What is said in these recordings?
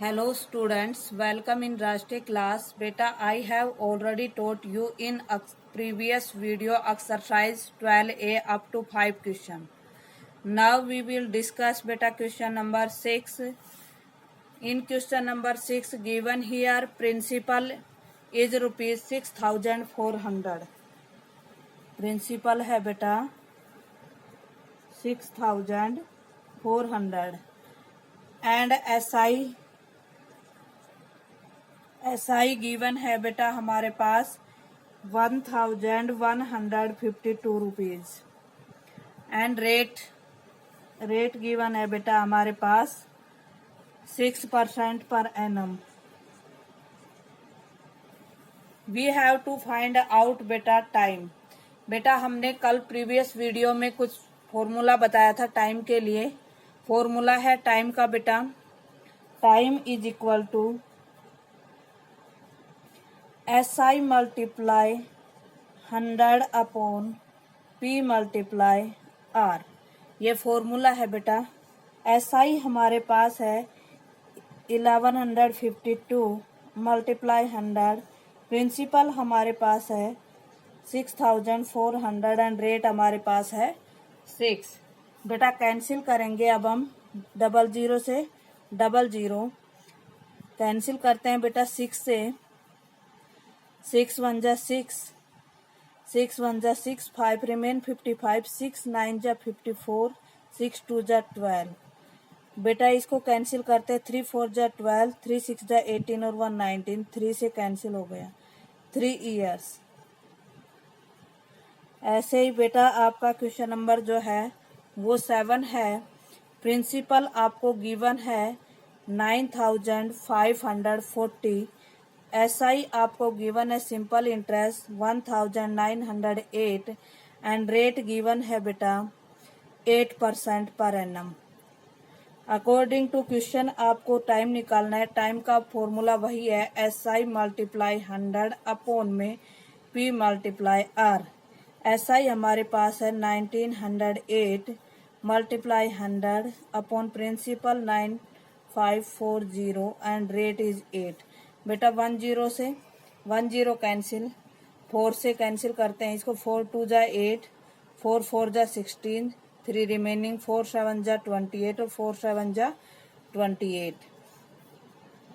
Hello students, welcome in Rashtriya class. Beta, I have already taught you in a previous video exercise 12a up to 5 question. Now we will discuss beta question number 6. In question number 6 given here principal is rupees 6,400. Principal है बेटा 6,400 and SI given है बेटा हमारे पास 1,152 rupees and rate given है बेटा हमारे पास 6% per annum. We have to find out बेटा टाइम. बेटा हमने कल प्रीवियस वीडियो में कुछ फॉर्मूला बताया था टाइम के लिए. फॉर्मूला है टाइम का बेटा, time is equal to SI multiply 100 upon P multiply R. ये फॉर्मूला है बेटा. SI हमारे पास है 1152 मल्टीप्लाई 100. प्रिंसिपल हमारे पास है 6,400 एंड रेट हमारे पास है 6. बेटा कैंसिल करेंगे अब हम 00 से 00 कैंसिल करते हैं बेटा. 6 से 6 1 जा 6, 6 1 जा 6, 5 रिमेन 55, 6 9 जा 54, 6 2 जा 12. बेटा इसको कैंसिल करते हैं. 3 4 जा 12, 3 6 जा 18 और 1 19. 3 से कैंसिल हो गया. 3 ईयर्स. ऐसे ही बेटा आपका क्वेश्चन नंबर जो है वो 7 है. प्रिंसिपल आपको गिवन है 9,540. SI आपको गिवन है simple interest 1,908 and rate given है बेटा 8% per annum. According to question आपको टाइम निकालना है. टाइम का फॉर्मूला वही है SI मल्टीप्लाई 100 अपॉन में P मल्टीप्लाई R. SI हमारे पास है 1908 multiply 100 upon principal 9540 and rate is 8. बेटा 10 से 10 कैंसिल, 4 से कैंसिल करते हैं इसको. 4 2 जा 8, 4 4 जा 16, 3 रिमेनिंग, 4 7 जा 28 और 4 7 जा 28.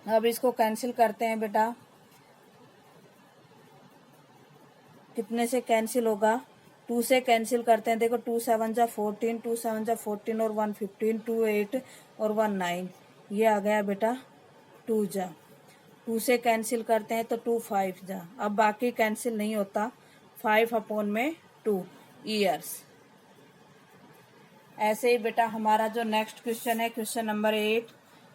अब इसको कैंसिल करते हैं बेटा. कितने से कैंसिल होगा? 2 से कैंसिल करते हैं. देखो 2 7 जा 14, 2 7 जा 14 और 1 15, 2 8 और 1 9. ये आ गया बेटा 2 जा. 2 से कैंसिल करते हैं तो 2 5 जा. अब बाकी कैंसिल नहीं होता. 5 अपॉन में 2 ईयर्स. ऐसे ही बेटा हमारा जो नेक्स्ट क्वेश्चन है क्वेश्चन नंबर 8.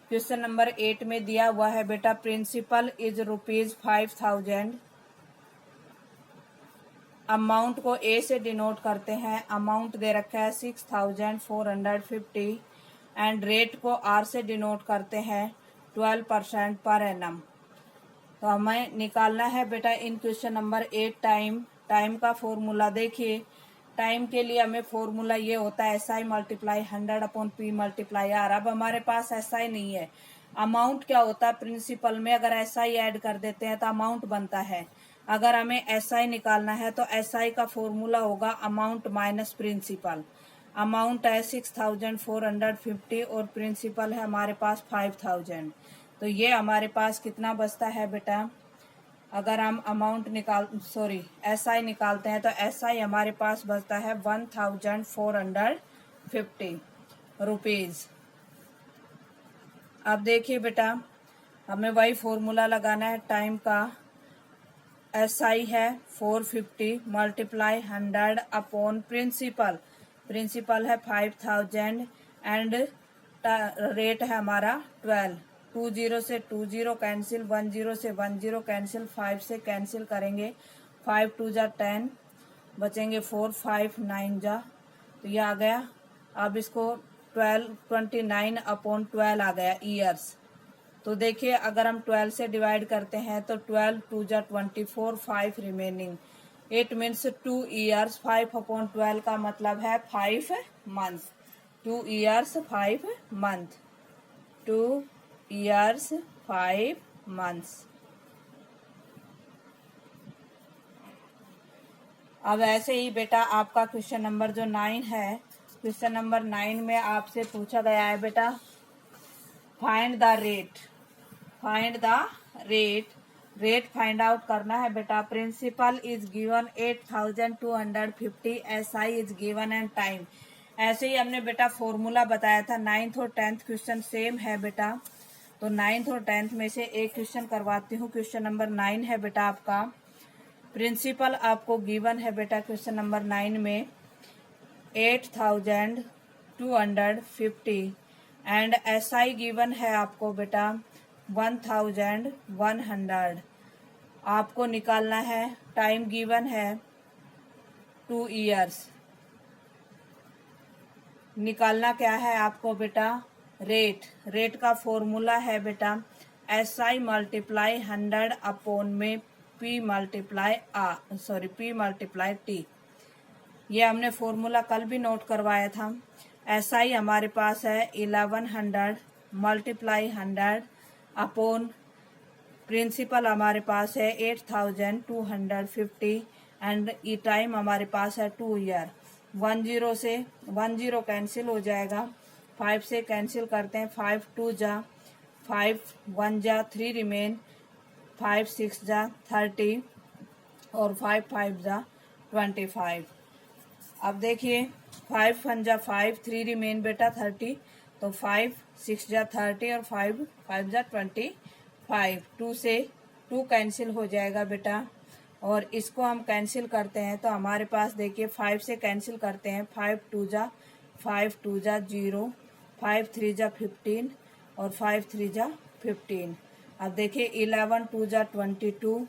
क्वेश्चन नंबर 8 में दिया हुआ है बेटा प्रिंसिपल इज रुपीज 5,000. अमाउंट को ए से डिनोट करते हैं. अमाउंट दे रखा है 6,450 एंड रेट को आर से डिनोट करते हैं 12% पर एनम. तो हमें निकालना है बेटा इन क्वेश्चन नंबर 8 टाइम का फॉर्मूला. देखिए टाइम के लिए हमें फॉर्मूला ये होता है SI multiply 100 upon P multiply R. अब हमारे पास SI नहीं है. अमाउंट क्या होता है प्रिंसिपल में? अगर SI ऐड कर देते हैं तो अमाउंट बनता है. अगर हमें SI निकालना है तो SI का फॉर्मूला होगा अमाउंट माइनस प्रिंसिपल. अमाउंट है 6,450 और प्रिंसिपल है हमारे पास 5,000. तो ये हमारे पास कितना बचता है बेटा? अगर हम अमाउंट SI निकालते हैं तो SI हमारे पास बचता है 1,450 रुपीज. अब देखिए बेटा हमें वही फॉर्मूला लगाना है टाइम का. SI है 450 मल्टीप्लाई 100 अपॉन प्रिंसिपल. प्रिंसिपल है 5,000 एंड रेट है हमारा 12. 20 से 20 कैंसिल, 10 से 10 कैंसिल, 5 से कैंसिल करेंगे. 5 2 जा 10 बचेंगे 4 5 9 जा. तो ये आ गया. अब इसको 29 अपॉन 12 आ गया ईयर्स. तो देखिए अगर हम 12 से डिवाइड करते हैं तो 12 2 जा 24, 5 remaining. It means 2 years. 5 upon 12 का मतलब है 5 month. 2 years 5 month. 2 years 5 months। अब ऐसे ही बेटा आपका क्वेश्चन नंबर जो 9 है, क्वेश्चन नंबर 9 में आपसे पूछा गया है बेटा find the rate. Find the rate, rate find out करना है बेटा। Principal is given 8250, SI is given and time. ऐसे ही हमने बेटा फॉर्मूला बताया था। 9th और 10th क्वेश्चन सेम है बेटा, तो 9th और 10th में से एक क्वेश्चन करवाती हूँ। क्वेश्चन नंबर 9 है बेटा आपका, प्रिंसिपल आपको गिवन है बेटा क्वेश्चन नंबर 9 में 8250 एंड एसआई गिवन है आपको बेटा 1100। आपको निकालना है, टाइम गिवन है 2 years। निकालना क्या है आपको बेटा, रेट। रेट का फॉर्मूला है बेटा SI मल्टीप्लाई 100 अपॉन में P मल्टीप्लाई T। ये हमने फॉर्मूला कल भी नोट करवाया था। SI हमारे पास है 1100 मल्टीप्लाई 100 अपॉन प्रिंसिपल हमारे पास है 8250 एंड ई टाइम हमारे पास है 2 year। 10 से 10 कैंसिल हो जाएगा, 5 से कैंसिल करते हैं, 5 2 जा 5 1 जा 3 रिमेन, 5 6 जा 30 और 5 5 जा 25। अब देखिए 5 1 जा 5, 3 रिमेन बेटा 30, तो 5 6 जा 30 और 5 5 जा 25। 2 से 2 कैंसिल हो जाएगा बेटा, और इसको हम कैंसिल करते हैं तो हमारे पास देखिए 5 से कैंसिल करते हैं, 5 2 जा 0, 5 3 जा 15 और 5 3 जा 15। अब देखिए 11 2 जा 22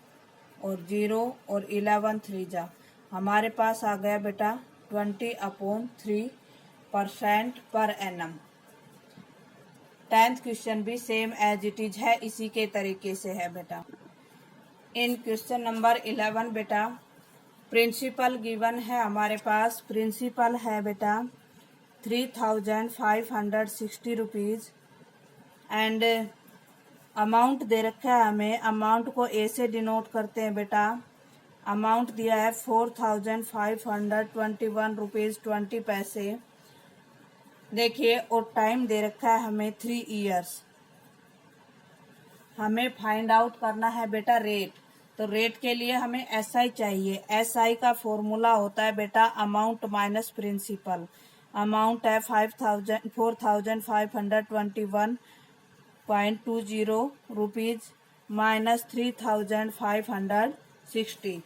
और 0 और 11 3 जा, हमारे पास आ गया बेटा 20/3% पर एनम। 10th क्वेश्चन भी सेम एज इट इज है, इसी के तरीके से है बेटा। इन क्वेश्चन नंबर 11 बेटा प्रिंसिपल गिवन है हमारे पास, प्रिंसिपल है बेटा 3560 रुपीज एंड अमाउंट दे रखा है हमें। अमाउंट को ए से डिनोट करते हैं बेटा। अमाउंट दिया है 4521 रुपीज 20 पैसे। देखिए और टाइम दे रखा है हमें 3 years। हमें फाइंड आउट करना है बेटा रेट, तो रेट के लिए हमें एसआई चाहिए। एसआई का फॉर्मूला होता है बेटा अमाउंट माइनस प्रिंसिपल। अमाउंट है 4521.20 रुपीज माइनस 3560।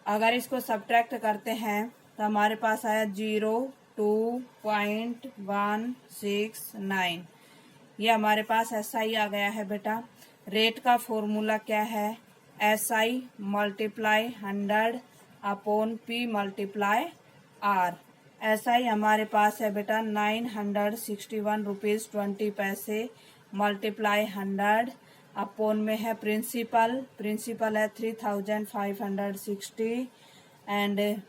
अगर इसको सब्ट्रैक्ट करते हैं तो हमारे पास आया 02.169। ये हमारे पास एसआई आ गया है बेटा। रेट का फॉर्मूला क्या है, SI multiply 100 upon P multiply R। SI हमारे पास है बेटा 961 रुपीज 20 पैसे मल्टीप्लाई 100 अपॉन में है प्रिंसिपल। प्रिंसिपल है 3560 एंड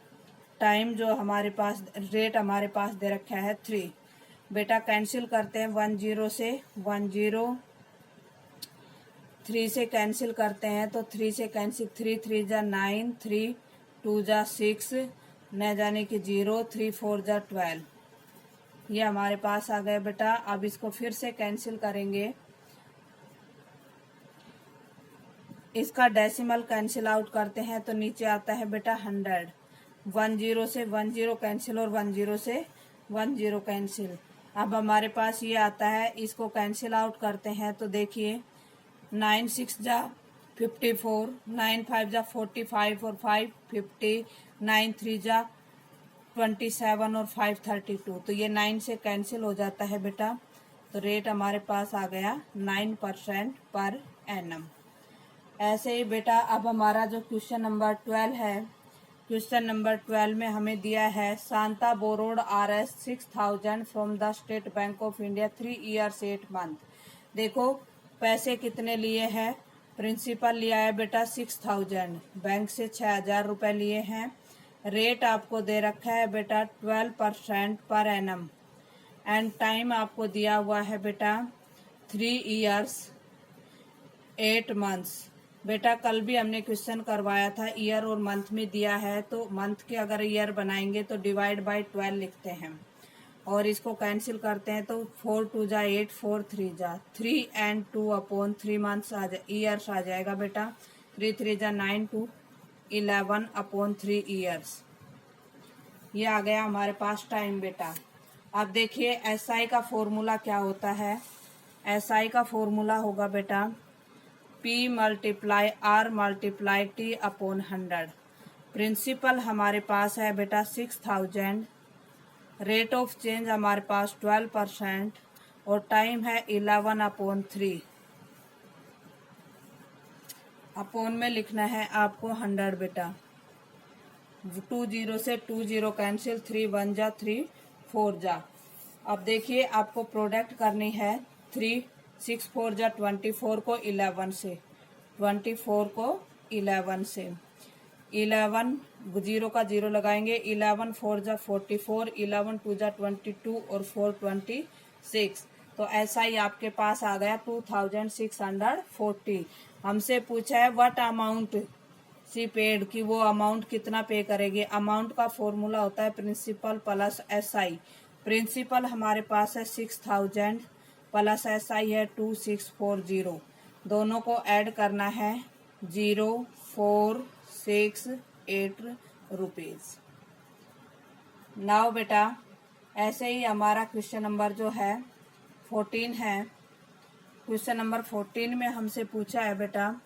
टाइम जो हमारे पास, रेट हमारे पास दे रखा है 3। बेटा कैंसिल करते हैं, 10 से 10, 3 से कैंसिल करते हैं तो 3 से कैंसिल, 3 3 जा 9, 3 2 जा 6, न जाने की 0, 3 4 जा 12। ये हमारे पास आ गया बेटा। अब इसको फिर से कैंसिल करेंगे, इसका डेसिमल कैंसिल आउट करते हैं तो नीचे आता है बेटा 100। 10 से 10 कैंसिल और 10 से 10 कैंसिल। अब हमारे पास ये आता है, इसको कैंसिल आउट करते हैं तो देखिए 9 6 जा 54, 9 5 जा 45 और 5 50, 9 3 जा 27 और 5 32। तो ये 9 से कैंसिल हो जाता है बेटा, तो रेट हमारे पास आ गया 9% पर एनम। ऐसे ही बेटा अब हमारा जो क्वेश्चन नंबर 12 है, क्वेश्चन नंबर 12 में हमें दिया है Shanta borrowed RS 6000 from the state bank of India 3 years 8 month। देखो पैसे कितने लिए हैं, प्रिंसिपल लिया है बेटा 6000, बैंक से 6000 रुपए लिए हैं। रेट आपको दे रखा है बेटा 12% पर एनम एंड टाइम आपको दिया हुआ है बेटा 3 years 8 months। बेटा कल भी हमने क्वेश्चन करवाया था, ईयर और मंथ में दिया है तो मंथ के अगर ईयर बनाएंगे तो डिवाइड बाय 12 लिखते हैं और इसको कैंसिल करते हैं तो 4 2 जा 8, 4 3 जा 3 एंड 2 अपॉन 3 मंथ्स ईयर्स आ जाएगा बेटा। 3 3 जा 9 2 11 अपॉन 3 ईयर्स। ये आ गया हमारे पास टाइम बेटा। अब देखिए एसआई का फॉर्मूला क्या होता है। एसआई का फॉर्मूला होगा बेटा P multiply R multiply T upon 100। Principal हमारे पास है बेटा 6000, रेट ऑफ चेंज हमारे पास 12% और टाइम है 11 अपॉन 3। अपॉन में लिखना है आपको 100 बेटा। 2 0 से 2 0 कैंसिल, 3 1 जा 3 4 जा। अब देखिए आपको प्रोडक्ट करनी है 3 6 4 जा 24 को 11 से, 24 को 11 से, 11 0 का 0 लगाएंगे, 11 4 जा 44, 11 2 जा 22 और 4 26। तो ऐसा ही आपके पास आ गया 2640। हमसे पूछा है व्हाट अमाउंट सी पेड, की वो अमाउंट कितना पे करेगी। अमाउंट का फॉर्मूला होता है प्रिंसिपल प्लस एसआई। प्रिंसिपल हमारे पास है 6000 प्लस एसआई है 2640। दोनों को ऐड करना है 0468 रुपीज। नाउ बेटा ऐसे ही हमारा क्वेश्चन नंबर जो है 14 है। क्वेश्चन नंबर 14 में हमसे पूछा है बेटा,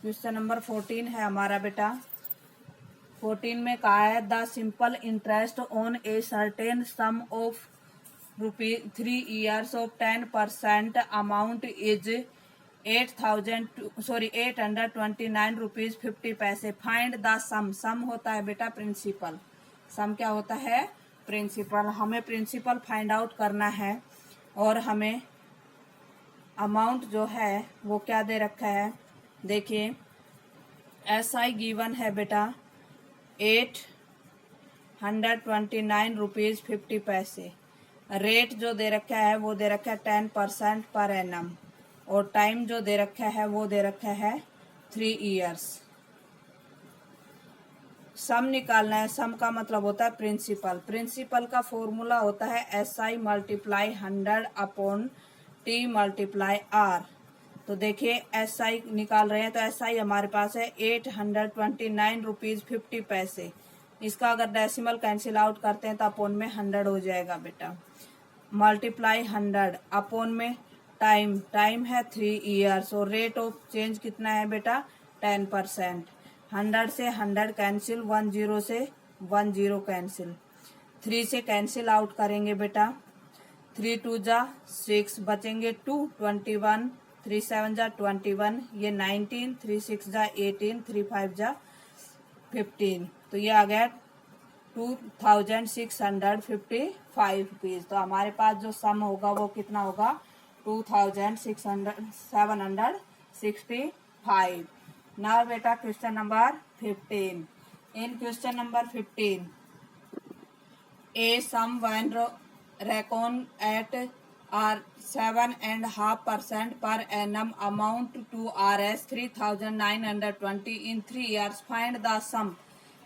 क्वेश्चन नंबर 14 है हमारा बेटा। 14 में कहा है the simple interest on a certain some of ₹3 years of 10% amount is 829 rupees 50 पैसे। फाइंड द सम। सम होता है बेटा प्रिंसिपल। सम क्या होता है? प्रिंसिपल। हमें प्रिंसिपल फाइंड आउट करना है और हमें अमाउंट जो है वो क्या दे रखा है। देखिए एसआई गिवन है बेटा 829 रुपीज 50 पैसे। रेट जो दे रखा है वो दे रखा है 10% पर एनम और टाइम जो दे रखा है वो दे रखा है 3 years। सम निकालना है। सम का मतलब होता है प्रिंसिपल। प्रिंसिपल का फॉर्मूला होता है SI multiply 100 upon T multiply R. तो देखिए एसआई निकाल रहे हैं तो एसआई हमारे पास है 829 रुपीज 50 पैसे। इसका अगर डेसिमल कैंसिल आउट करते हैं तो अपॉन में 100 हो जाएगा बेटा। मल्टीप्लाई 100 अपॉन में टाइम, टाइम है 3 years और रेट ऑफ चेंज कितना है बेटा 10%। 100 से 100 कैंसिल, 10 से 10 कैंसिल, 3 से कैंसिल आउट करेंगे बेटा। 3 2 जा 6 बचेंगे 2, 21, 3 7 जा 21, ये 19, 3 6 जा 18, 3 5 जा 15। तो ये आ गया 2655 रुपीज। तो हमारे पास जो सम होगा वो कितना होगा 2765। नाउ बेटा question number 15। In question number 15 a sum when reckon at R 7.5% per annum amount to RS 3920 इन 3 years। Find the sum.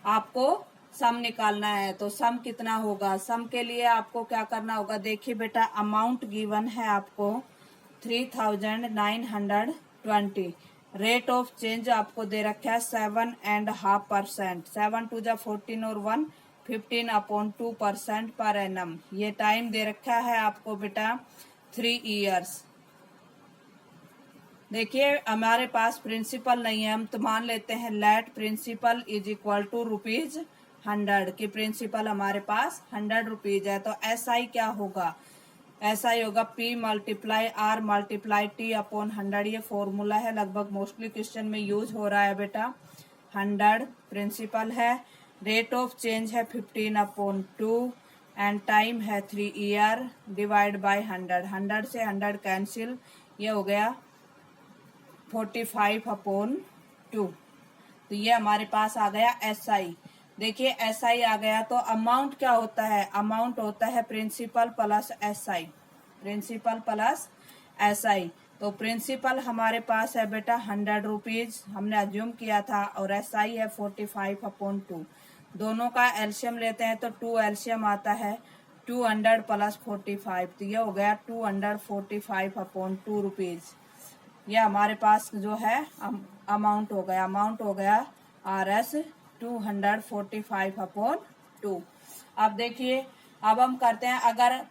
आपको सम निकालना है तो सम कितना होगा। सम के लिए आपको क्या करना होगा। देखिए बेटा अमाउंट गिवन है आपको 3920। रेट ऑफ चेंज आपको दे रखा है 7.5%। 7 2 जा 14 और 1 15 अपॉन 2% पर एनम। ये टाइम दे रखा है आपको बेटा 3 years। देखिए हमारे पास प्रिंसिपल नहीं है, हम तो मान लेते हैं let principal is equal to ₹100 की प्रिंसिपल हमारे पास 100 रुपीज है। तो एसआई क्या होगा। एसआई होगा P multiply R multiply T upon 100। ये फॉर्मूला है, लगभग मोस्टली क्वेश्चन में यूज हो रहा है बेटा। 100 प्रिंसिपल है, रेट ऑफ चेंज है 15 अपॉन 2 एंड टाइम है 3 year डिवाइड बाय 100। 100 से 100 कैंसिल, ये हो गया 45 अपॉन 2। तो ये हमारे पास आ गया एसआई। देखिए एसआई आ गया तो अमाउंट क्या होता है। अमाउंट होता है principal plus SI. Principal plus SI। तो प्रिंसिपल हमारे पास है बेटा 100 रुपीज हमने अज्यूम किया था, और SI है 45/2। दोनों का एलसीएम लेते हैं तो 2 एलसीएम आता है 200 प्लस 45, तो ये हो गया 245/2 रुपीज। ये हमारे पास जो है अमाउंट हो गया RS 245/2। अब देखिए, अब हम करते हैं, अगर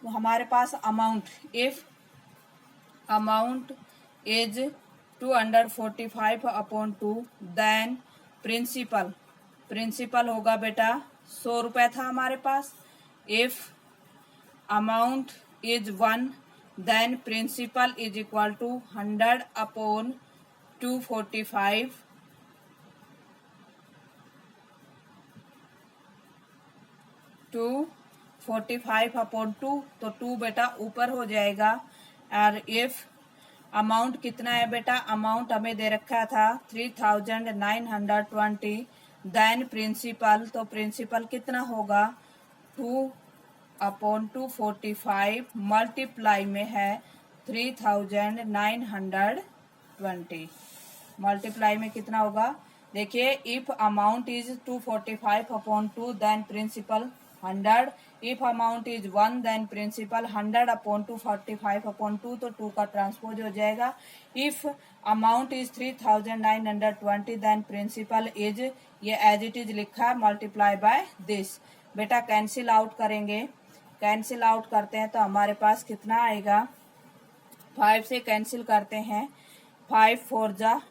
हमारे पास if amount is 245/2, then principal होगा बेटा 100 रुपए था हमारे पास। If amount is 1, then principal is equal to 100/245 245/2, तो 2 बेटा ऊपर हो जाएगा। और इफ अमाउंट कितना है बेटा, अमाउंट हमें दे रखा था 3920, देन प्रिंसिपल, तो प्रिंसिपल कितना होगा 2/245 मल्टीप्लाई में है 3920, मल्टीप्लाई में कितना होगा, देखिए if amount is 245/2, then principal 100। If amount is 1, then principal 100/245/2, तो 2 का ट्रांसपोज हो जाएगा। If amount is 3920, then principal is, ये एज इट इज लिखा, मल्टीप्लाई बाय दिस। बेटा कैंसिल आउट करेंगे, कैंसिल आउट करते हैं तो हमारे पास कितना आएगा, 5 से कैंसिल करते हैं, 5 4 जा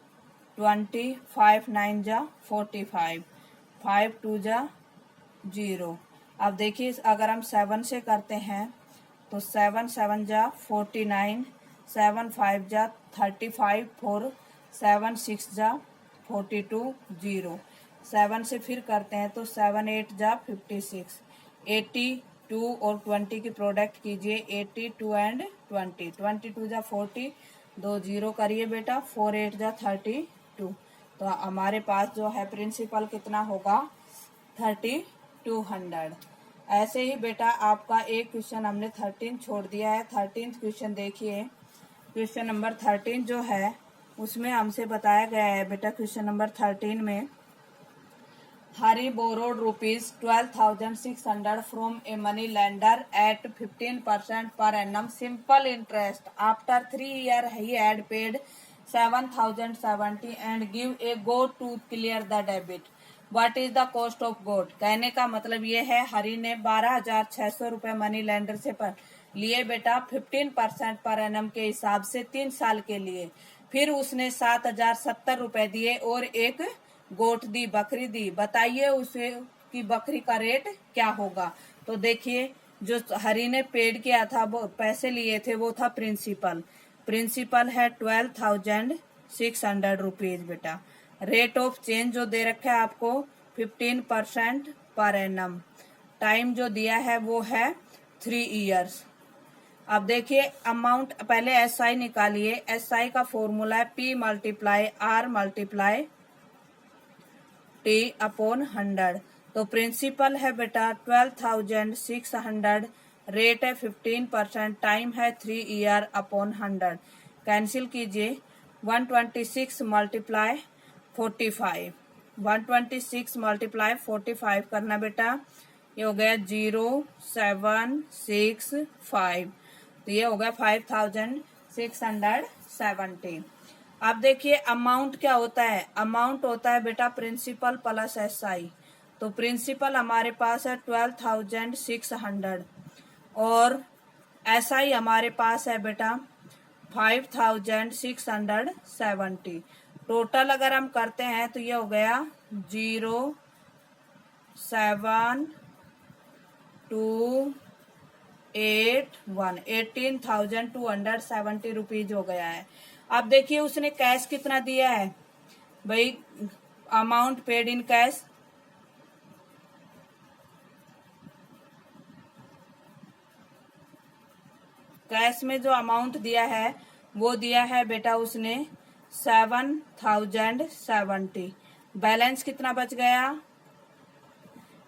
20, 5 9 जा 45, 5 2 जा 0। अब देखिए अगर हम 7 से करते हैं तो 7 7 जा 49, 7 5 जा 35, 4 7 6 जा 42, 0। 7 से फिर करते हैं तो 7 8 जा 56, 82 और 20 की प्रोडक्ट कीजिए, 82 एंड 20, 22 जा 40, 2 0 करिए बेटा, 4 8 जा 32। तो हमारे पास जो है प्रिंसिपल कितना होगा 3200। ऐसे ही बेटा आपका एक क्वेश्चन हमने 13 छोड़ दिया है। 13th क्वेश्चन देखिए, क्वेश्चन नंबर 13 जो है उसमें हमसे बताया गया है बेटा, क्वेश्चन नंबर 13 में Hari borrowed rupees 12,600 from a money lender at 15% per annum simple interest. After 3 years he had paid 7,070 and give a goat to clear the debit. What is the cost of goat. कहने का मतलब ये है, हरी ने 12,600 रुपए money lender से पर लिए बेटा 15% पर एनम के हिसाब से 3 साल के लिए। फिर उसने 7,070 रुपए दिए और एक गोट दी, बकरी दी। बताइए उसे की बकरी का रेट क्या होगा। तो देखिए जो हरी ने पेड किया था, वो पैसे लिए थे, वो था प्रिंसिपल है 12,600 रुपीज बेटा। रेट ऑफ चेंज जो दे रखा है आपको 15% पर एनम। टाइम जो दिया है वो है 3 years। अब देखिए अमाउंट, पहले SI निकालिए। SI का फॉर्मूला है P multiply R multiply T/100। तो प्रिंसिपल है बेटा 12,600, रेट है 15%, टाइम है 3 year/100। कैंसिल कीजिए, 126 मल्टीप्लाई 45, 126 मल्टीप्लाई 45 करना बेटा, ये हो गया 0765, तो ये हो गया 5,670। अब देखिए अमाउंट क्या होता है, अमाउंट होता है बेटा प्रिंसिपल प्लस SI। तो प्रिंसिपल हमारे पास है 12,600 और SI हमारे पास है बेटा 5,670। टोटल अगर हम करते हैं तो ये हो गया 07281, 18,270 रुपीज हो गया है। अब देखिए उसने कैश कितना दिया है भाई, amount paid in cash, cash में जो अमाउंट दिया है वो दिया है बेटा उसने 7,070। बैलेंस कितना बच गया,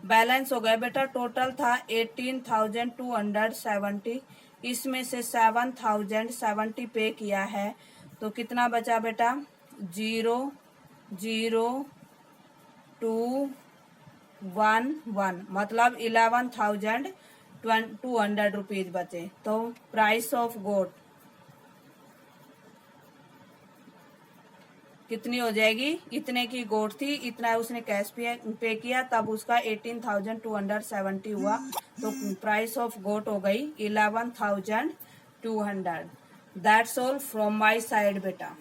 बैलेंस हो गया बेटा, टोटल था 18,270, इसमें से 7070 पे किया है, तो कितना बचा बेटा? 00211, मतलब 11,200 रुपीज बचे। तो प्राइस ऑफ गोट कितनी हो जाएगी? इतने की गोट थी, इतना उसने कैश पे किया, तब उसका 18,270 हुआ। तो प्राइस ऑफ गोट हो गई 11,200। That's all from my side बेटा।